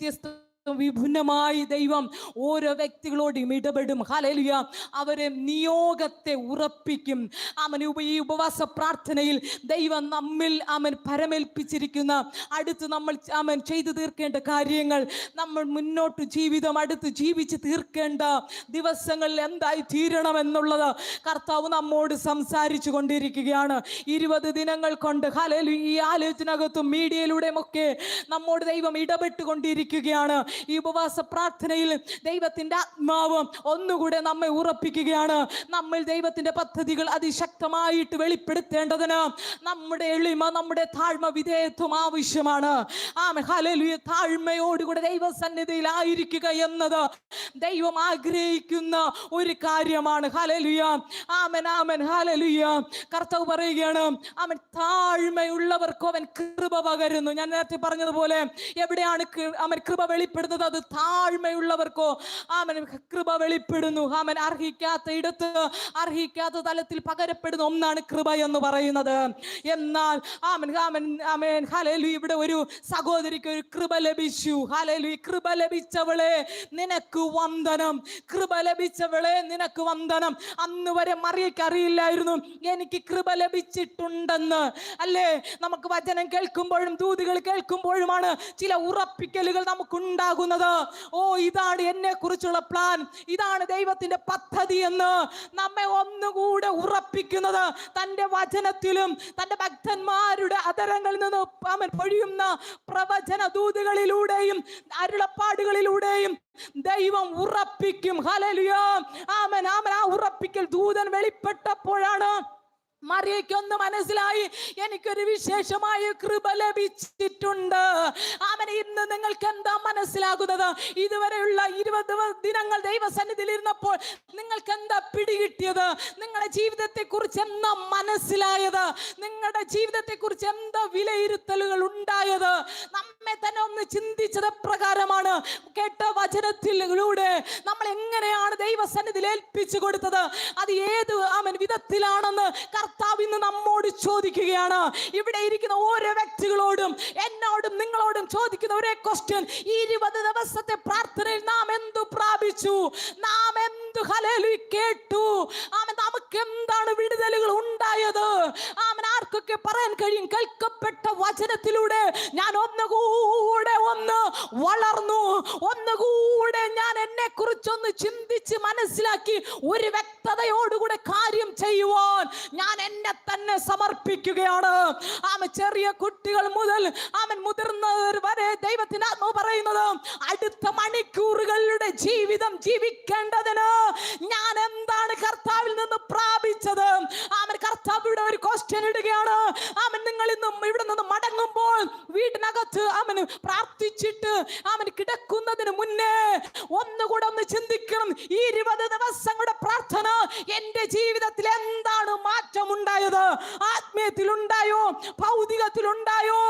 വ്യത്യസ്ത വിഭിന്നമായി ദൈവം ഓരോ വ്യക്തികളോടും ഇടപെടും. ഹല്ലേലൂയ. അവരെ നിയോഗത്തെ ഉറപ്പിക്കും. ഈ ഉപവാസ പ്രാർത്ഥനയിൽ ദൈവം നമ്മിൽ പരമേൽപ്പിച്ചിരിക്കുന്ന അടുത്ത് നമ്മൾ ചെയ്തു തീർക്കേണ്ട കാര്യങ്ങൾ, നമ്മൾ മുന്നോട്ട് ജീവിതം അടുത്ത് ജീവിച്ച് തീർക്കേണ്ട ദിവസങ്ങളിൽ എന്തായി തീരണമെന്നുള്ളത് കർത്താവ് നമ്മോട് സംസാരിച്ചു കൊണ്ടിരിക്കുകയാണ്. 20 ദിനങ്ങൾ കൊണ്ട് ഹല്ലേലൂയ ഈ ആലോചനകത്തും മീഡിയയിലൂടെയും ഒക്കെ നമ്മോട് ദൈവം ഇടപെട്ടുകൊണ്ടിരിക്കുകയാണ്. ഈ ഉപവാസ പ്രാർത്ഥനയിൽ ദൈവത്തിന്റെ ആത്മാവ് ഒന്നുകൂടെ നമ്മെ ഉറപ്പിക്കുകയാണ്. നമ്മൾ ദൈവത്തിന്റെ പദ്ധതികൾ അതിശക്തമായിട്ട് വെളിപ്പെടുത്തേണ്ടതിന് നമ്മുടെ എളിമ, നമ്മുടെ താഴ്മ, വിധേയത്വം ആവശ്യമാണ്. ഹല്ലേലൂയ. താഴ്മയോടുകൂടെ ദൈവസന്നിധിയിൽ ആയിരിക്കുക എന്നത് ദൈവം ആഗ്രഹിക്കുന്ന ഒരു കാര്യമാണ്. ഹല്ലേലൂയ. ആമേൻ, ആമേൻ, ഹല്ലേലൂയ. കർത്താവ് പറയുകയാണ്, അവൻ താഴ്മയുള്ളവർക്കും അവൻ കൃപ പകരുന്നു. ഞാൻ നേരത്തെ പറഞ്ഞതുപോലെ എവിടെയാണ് അവൻ കൃപ വെളിപ്പെടുന്നത്? അത് താഴ്മയുള്ളവർക്കോ കൃപ വെളിപ്പെടുന്നു. അർഹിക്കാത്ത ഇടത്ത്, അർഹിക്കാത്ത തലത്തിൽ പകരപ്പെടുന്ന ഒന്നാണ് കൃപ എന്ന് പറയുന്നത്. എന്നാൽ ഇവിടെ ഒരു സഹോദരിക്ക് ഒരു കൃപ ലഭിച്ചു. ഹല്ലേലൂയ. കൃപ ലഭിച്ചവളെ നിനക്ക് വന്ദനം, കൃപ ലഭിച്ചവളെ നിനക്ക് വന്ദനം. അന്ന് വരെ മറിയയ്ക്ക് അറിയില്ലായിരുന്നു എനിക്ക് കൃപ ലഭിച്ചിട്ടുണ്ടെന്ന്. അല്ലേ? നമുക്ക് വചനം കേൾക്കുമ്പോഴും ദൂതുകൾ കേൾക്കുമ്പോഴുമാണ് ചില ഉറപ്പിക്കലുകൾ നമുക്കുണ്ടാകുന്നത്. ഇതാണ് എന്നെ കുറിച്ചുള്ള പ്ലാൻ, ഇതാണ് ദൈവത്തിന്റെ പദ്ധതി എന്ന് നമ്മെ ഒന്നുകൂടെ ഉറപ്പിക്കുന്നത് തന്റെ വചനത്തിലും തന്റെ ഭക്തന്മാരുടെ അധരങ്ങളിൽ നിന്ന് അവൻ പൊഴിയുന്ന പ്രവചന ദൂതുകളിലൂടെയും അരുളപ്പാടുകളിലൂടെയും ദൈവം ഉറപ്പിക്കും. ഹല്ലേലൂയ. ആമേൻ, ആമേൻ. ആ ഉറപ്പിക്കൽ ദൂതൻ വെളിപ്പെട്ടപ്പോഴാണ് മറിയയ്ക്കൊന്ന് മനസ്സിലായി, എനിക്കൊരു വിശേഷമായ കൃപ ലഭിച്ചിട്ടുണ്ട്. ഇന്ന് നിങ്ങൾക്ക് എന്താ മനസ്സിലാകുന്നത്? ഇതുവരെയുള്ള 20 ദിനങ്ങൾ ദൈവസന്നിധിയിൽ ഇരുന്നപ്പോൾ നിങ്ങൾക്ക് എന്താ പിടികിട്ടിയത്? നിങ്ങളുടെ ജീവിതത്തെ കുറിച്ച് എന്താ മനസ്സിലായത്? നിങ്ങളുടെ ജീവിതത്തെ കുറിച്ച് എന്താ വിലയിരുത്തലുകൾ ഉണ്ടായത്? നമ്മെ തന്നെ ഒന്ന് ചിന്തിച്ചത് പ്രകാരമാണ്. കേട്ട വചനത്തിലൂടെ നമ്മൾ എങ്ങനെയാണ് ദൈവസന്നിധിയിൽ ഏൽപ്പിച്ചു കൊടുത്തത്? അത് ഏത് വിധത്തിലാണെന്ന് കർത്താവ് ഇന്ന് നമ്മോട് ചോദിക്കുകയാണ്. ഇവിടെ ഇരിക്കുന്ന ഓരോ വ്യക്തികളോടും എന്നോടും നിങ്ങളോടും ചോദിക്കുന്ന ഒരേ ക്വസ്റ്റ്യൻ, 20 ദിവസത്തെ പ്രാർത്ഥനയിൽ നാം എന്തു പ്രാപിച്ചു? നാം എന്തു ഹല്ലേലൂയ കേട്ടു? നമുക്ക് എന്താണ് വിടുതലുകൾ ഉണ്ടായത്? ആർക്കൊക്കെ പറയാൻ കഴിയും, കേൾക്കപ്പെട്ട വചനത്തിലൂടെ ഞാൻ ഒന്നുകൂടെ വളർന്നു, ഒന്നുകൂടെ ഞാൻ എന്നെ കുറിച്ചൊന്ന് ചിന്തിച്ച് മനസ്സിലാക്കി ഒരു വ്യക്തതയോടുകൂടെ കാര്യം ചെയ്യുവാൻ ഞാൻ എന്നെ തന്നെ സമർപ്പിക്കുകയാണ്. ചെറിയ കുട്ടികൾ മുതൽ മുതിർന്നവർ വരെ ദൈവത്തിന്റെ ആത്മാവ് പറയുന്നത്, അടുത്ത മണിക്കൂറുകളുടെ ജീവിതം ജീവിക്കേണ്ടതിന് ഞാൻ എന്താണ് കർത്താവിൽ നിന്ന് പ്രാപിച്ചത്? കർത്താവ് ഇവിടെ ഒരു ക്വസ്റ്റ്യൻ ഇടുകയാണ്. നിങ്ങൾ ഇന്നും ഇവിടെ നിന്ന് മടങ്ങുമ്പോൾ വീടിനകത്ത് പ്രാർത്ഥിച്ചിട്ട് കിടക്കുന്നതിന് മുന്നേ ഒന്നുകൂടെ ഒന്ന് ചിന്തിക്കണം, ഈ 20 ദിവസങ്ങളുടെ പ്രാർത്ഥന എന്റെ ജീവിതത്തിൽ എന്താണ് മാറ്റമുണ്ടായത്? ആത്മീയത്തിലുണ്ടായോ? ഭൗതികത്തിലുണ്ടായോ?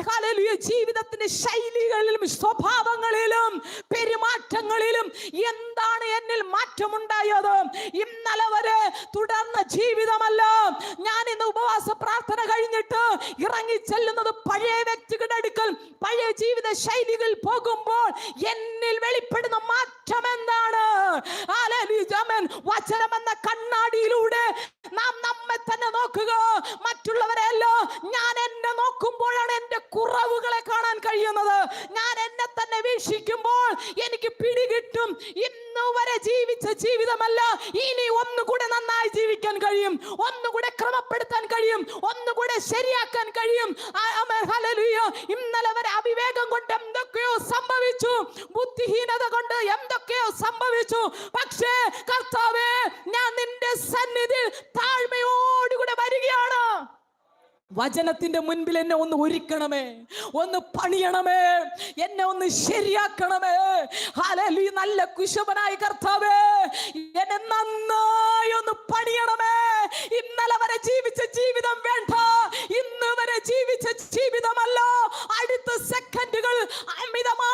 ഹല്ലേലൂയ. ജീവിതത്തിന്റെ ശൈലികളിലും സ്വഭാവങ്ങളിലും പെരുമാറ്റങ്ങളിലും എന്താണ് എന്നിൽ മാറ്റമുണ്ടായത്? ഇന്നലെ വരെ തുടർന്ന ജീവിതമല്ല. ഞാൻ ഇന്ന് ഉപവാസ പ്രാർത്ഥന കഴിഞ്ഞിട്ട് ഇറങ്ങി ചെല്ലുന്നത് പഴയ വ്യക്തികളുടെ അടുക്കൽ, പഴയ ജീവിത ശൈലികളിൽ പോകുമ്പോൾ എന്നിൽ വെളിപ്പെടുന്ന മാറ്റം എന്താണ്? വചനം എന്ന കണ്ണാടിയിലൂടെ നാം നമ്മെ തന്നെ നോക്കുക, മറ്റുള്ളവരെയല്ല. ഞാൻ എന്നെ നോക്കുമ്പോഴാണ് എന്റെ കുറവുകളെ കാണാൻ കഴിയുന്നത്. ഞാൻ എന്നെ തന്നെ വീക്ഷിക്കുമ്പോൾ എനിക്ക് പിടികിട്ടും, ഇന്നുവരെ ജീവിച്ച ജീവിതമല്ല, ഇനി ഒന്നുകൂടെ നന്നായി ജീവിക്കാൻ കഴിയും, ഒന്നുകൂടെ ക്രമപ്പെടുത്താൻ കഴിയും, ഒന്നുകൂടെ ശരിയാക്കാൻ കഴിയും. ഹല്ലേലൂയ. ഇന്നലെ വരെ അവിവേകം കൊണ്ട് എന്തൊക്കെയോ സംഭവിച്ചു, ബുദ്ധിഹീനത കൊണ്ട് എന്തൊക്കെയോ സംഭവിച്ചു. പക്ഷേ കർത്താവേ, ഞാൻ നിന്റെ സന്നിധിയിൽ താഴ്മയോടുകൂടെ വരികയാണ്. വചനത്തിന്റെ മുൻപിൽ എന്നെ ഒന്ന് ഒരുക്കണമേ, ഒന്ന് പണിയണമേ, എന്നെ ഒന്ന് ശരിയാക്കണമേ. ഹല്ലേലൂയ. നല്ല കുശവനായ കർത്താവേ, എന്നെ നന്നായി ഒന്ന് പണിയണമേ. ഇന്നലെ വരെ ജീവിച്ച ജീവിതം വേണ്ട, ഇന്ന് വരെ ജീവിച്ച ജീവിതമല്ല. അടുത്ത സെക്കൻഡുകൾ അമിതമായി